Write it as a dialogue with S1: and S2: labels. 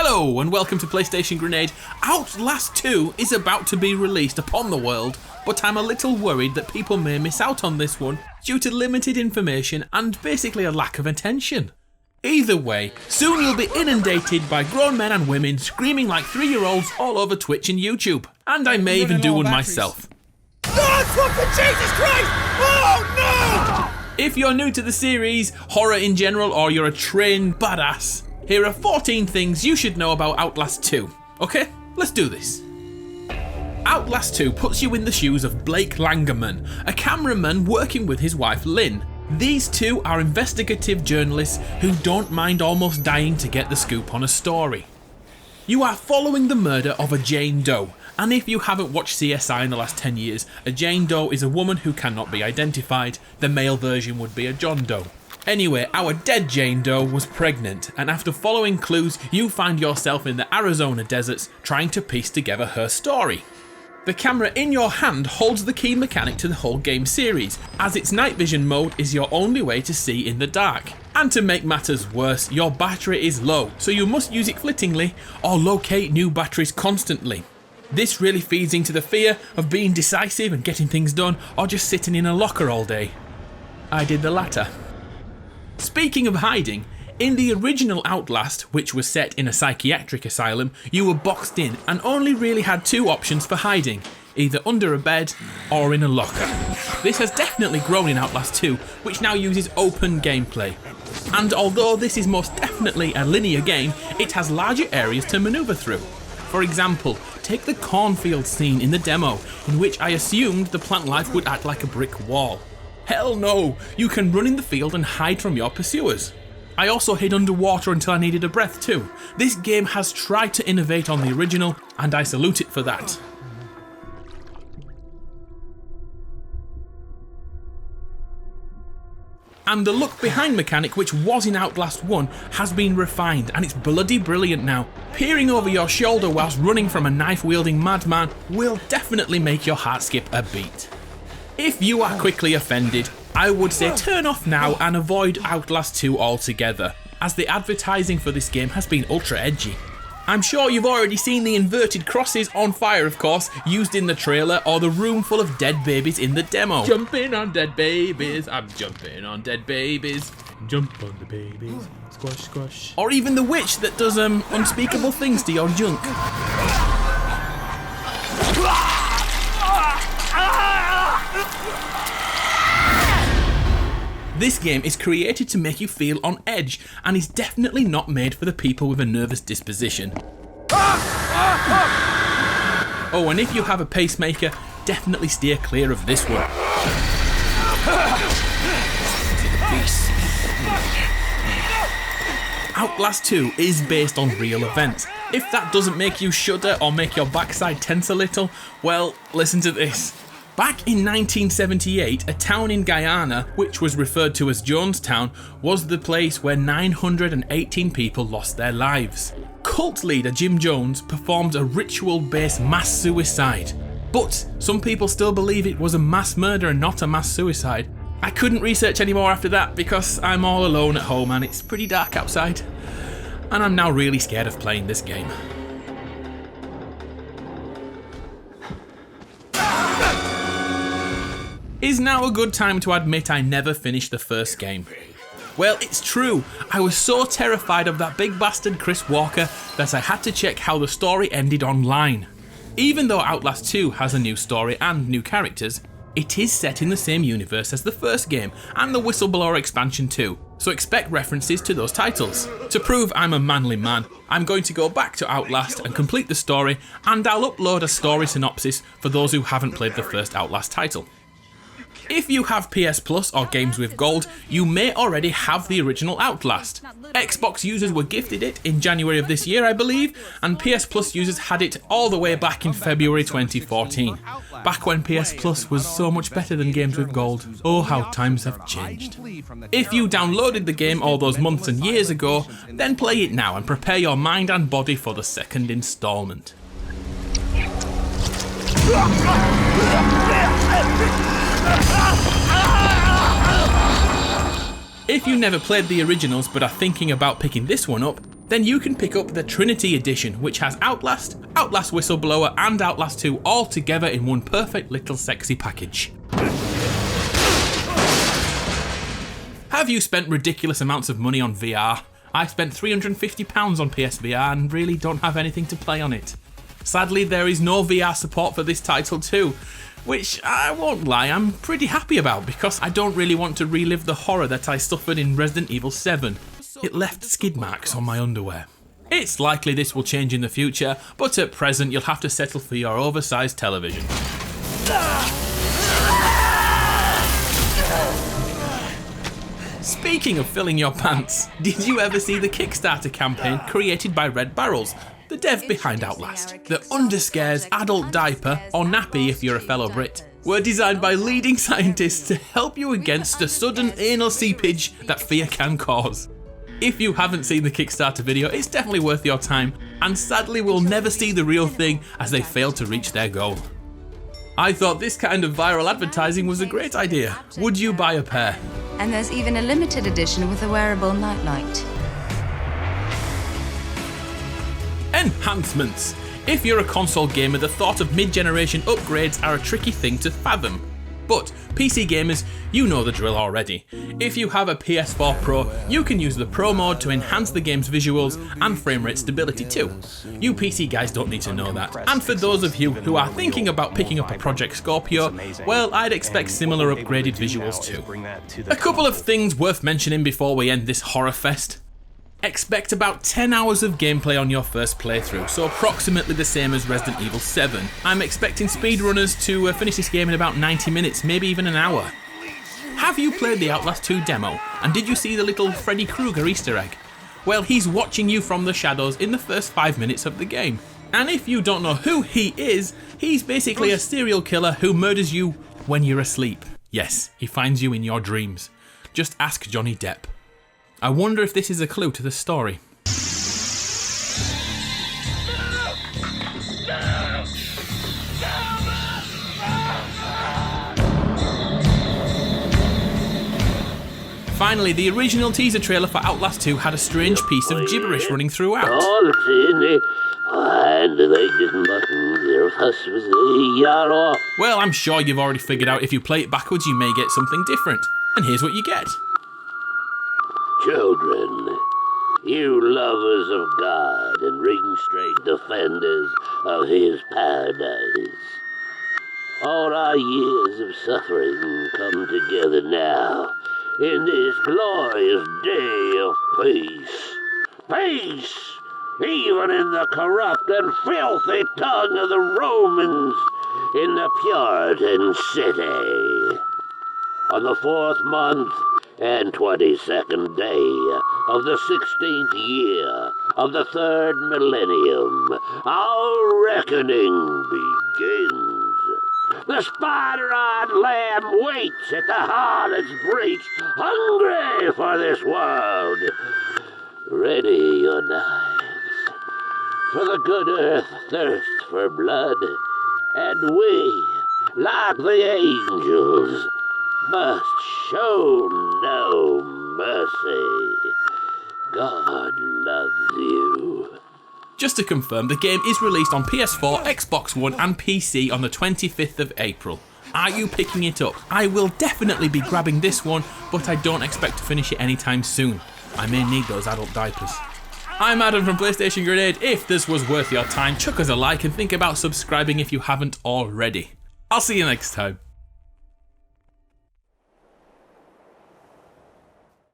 S1: Hello and welcome to PlayStation Grenade. Outlast 2 is about to be released upon the world, but I'm a little worried that people may miss out on this one due to limited information and basically a lack of attention. Either way, soon you'll be inundated by grown men and women screaming like 3-year-olds all over Twitch and YouTube. And I may even do one myself.
S2: God's one for Jesus Christ! Oh no!
S1: If you're new to the series, horror in general, or you're a trained badass, here are 14 things you should know about Outlast 2. Okay, let's do this. Outlast 2 puts you in the shoes of Blake Langerman, a cameraman working with his wife Lynn. These two are investigative journalists who don't mind almost dying to get the scoop on a story. You are following the murder of a Jane Doe, and if you haven't watched CSI in the last 10 years, a Jane Doe is a woman who cannot be identified. The male version would be a John Doe. Anyway, our dead Jane Doe was pregnant, and after following clues, you find yourself in the Arizona deserts trying to piece together her story. The camera in your hand holds the key mechanic to the whole game series, as its night vision mode is your only way to see in the dark. And to make matters worse, your battery is low, so you must use it flittingly or locate new batteries constantly. This really feeds into the fear of being decisive and getting things done, or just sitting in a locker all day. I did the latter. Speaking of hiding, in the original Outlast, which was set in a psychiatric asylum, you were boxed in and only really had two options for hiding, either under a bed or in a locker. This has definitely grown in Outlast 2, which now uses open gameplay. And although this is most definitely a linear game, it has larger areas to maneuver through. For example, take the cornfield scene in the demo, in which I assumed the plant life would act like a brick wall. Hell no, you can run in the field and hide from your pursuers. I also hid underwater until I needed a breath too. This game has tried to innovate on the original, and I salute it for that. And the look behind mechanic, which was in Outlast 1, has been refined, and it's bloody brilliant now. Peering over your shoulder whilst running from a knife-wielding madman will definitely make your heart skip a beat. If you are quickly offended, I would say turn off now and avoid Outlast 2 altogether, as the advertising for this game has been ultra edgy. I'm sure you've already seen the inverted crosses on fire, of course, used in the trailer, or the room full of dead babies in the demo. Jumping on dead babies, I'm jumping on dead babies. Jump on the babies, squash squash. Or even the witch that does unspeakable things to your junk. This game is created to make you feel on edge, and is definitely not made for the people with a nervous disposition. Oh, and if you have a pacemaker, definitely steer clear of this one. Outlast 2 is based on real events. If that doesn't make you shudder or make your backside tense a little, well, listen to this. Back in 1978, a town in Guyana, which was referred to as Jonestown, was the place where 918 people lost their lives. Cult leader Jim Jones performed a ritual-based mass suicide, but some people still believe it was a mass murder and not a mass suicide. I couldn't research anymore after that because I'm all alone at home and it's pretty dark outside, and I'm now really scared of playing this game. Is now a good time to admit I never finished the first game? Well, it's true. I was so terrified of that big bastard Chris Walker that I had to check how the story ended online. Even though Outlast 2 has a new story and new characters, it is set in the same universe as the first game and the Whistleblower expansion too, so expect references to those titles. To prove I'm a manly man, I'm going to go back to Outlast and complete the story, and I'll upload a story synopsis for those who haven't played the first Outlast title. If you have PS Plus or Games with Gold, you may already have the original Outlast. Xbox users were gifted it in January of this year, I believe, and PS Plus users had it all the way back in February 2014. Back when PS Plus was so much better than Games with Gold. Oh, how times have changed. If you downloaded the game all those months and years ago, then play it now and prepare your mind and body for the second installment. If you never played the originals but are thinking about picking this one up, then you can pick up the Trinity edition, which has Outlast, Outlast Whistleblower and Outlast 2 all together in one perfect little sexy package. Have you spent ridiculous amounts of money on VR? I spent £350 on PSVR and really don't have anything to play on it. Sadly, there is no VR support for this title too, which I won't lie, I'm pretty happy about because I don't really want to relive the horror that I suffered in Resident Evil 7. It left skid marks on my underwear. It's likely this will change in the future, but at present you'll have to settle for your oversized television. Speaking of filling your pants, did you ever see the Kickstarter campaign created by Red Barrels, the dev behind Outlast? The underscares adult diaper, or nappy if you're a fellow Brit, were designed by leading scientists to help you against the sudden anal seepage that fear can cause. If you haven't seen the Kickstarter video, it's definitely worth your time, and sadly we'll never see the real thing as they fail to reach their goal. I thought this kind of viral advertising was a great idea. Would you buy a pair?
S3: And there's even a limited edition with a wearable nightlight.
S1: Enhancements. If you're a console gamer, the thought of mid-generation upgrades are a tricky thing to fathom. But PC gamers, you know the drill already. If you have a PS4 Pro, you can use the Pro mode to enhance the game's visuals and frame rate stability too. You PC guys don't need to know that. And for those of you who are thinking about picking up a Project Scorpio, well, I'd expect similar upgraded visuals too. A couple of things worth mentioning before we end this horror fest. Expect about 10 hours of gameplay on your first playthrough, so approximately the same as Resident Evil 7. I'm expecting speedrunners to finish this game in about 90 minutes, maybe even an hour. Have you played the Outlast 2 demo, and did you see the little Freddy Krueger Easter egg? Well, he's watching you from the shadows in the first 5 minutes of the game. And if you don't know who he is, he's basically a serial killer who murders you when you're asleep. Yes, he finds you in your dreams. Just ask Johnny Depp. I wonder if this is a clue to the story. Finally, the original teaser trailer for Outlast 2 had a strange piece of gibberish running throughout. Well, I'm sure you've already figured out if you play it backwards you may get something different. And here's what you get.
S4: Children, you lovers of God and ring-straight defenders of His paradise, all our years of suffering come together now in this glorious day of peace. Peace, even in the corrupt and filthy tongue of the Romans in the Puritan city. On the 4th month and 22nd day of the 16th year of the 3rd millennium, our reckoning begins. The spider-eyed lamb waits at the harlot's breach, hungry for this world. Ready your knives, for the good earth thirsts for blood, and we, like the angels, must show no mercy. God loves you.
S1: Just to confirm, the game is released on PS4, Xbox One and PC on the 25th of April. Are you picking it up? I will definitely be grabbing this one, but I don't expect to finish it anytime soon. I may need those adult diapers. I'm Adam from PlayStation Grenade. If this was worth your time, chuck us a like and think about subscribing if you haven't already. I'll see you next time.